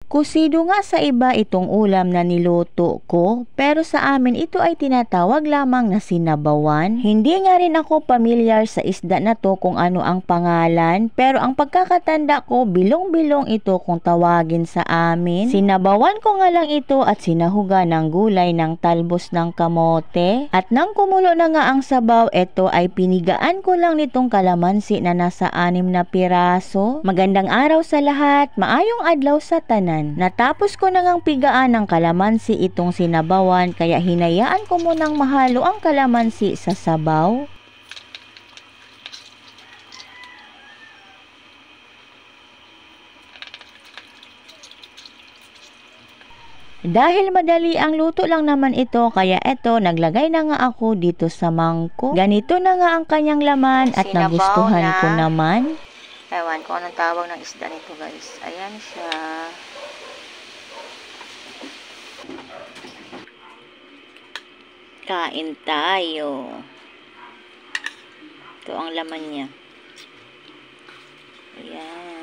Kusido nga sa iba itong ulam na niluto ko, pero sa amin ito ay tinatawag lamang na sinabawan. Hindi nga rin ako pamilyar sa isda na to kung ano ang pangalan, pero ang pagkakatanda ko, bilong-bilong ito kung tawagin sa amin. Sinabawan ko nga lang ito at sinahuga ng gulay ng talbos ng kamote. At nang kumulo na nga ang sabaw, ito ay pinigaan ko lang nitong kalamansi na nasa 6 na piraso. Magandang araw sa lahat, maayong adlaw sa tanan. Natapos ko na ngang pigaan ng kalamansi itong sinabawan, kaya hinayaan ko munang mahalo ang kalamansi sa sabaw. Dahil madali ang luto lang naman ito, kaya eto, naglagay na nga ako dito sa mangkok. Ganito na nga ang kanyang laman at nagustuhan ko naman. Ewan ko anong tawag ng isda nito, guys. Ayan siya. Kain tayo. Ito ang laman niya. Ayan.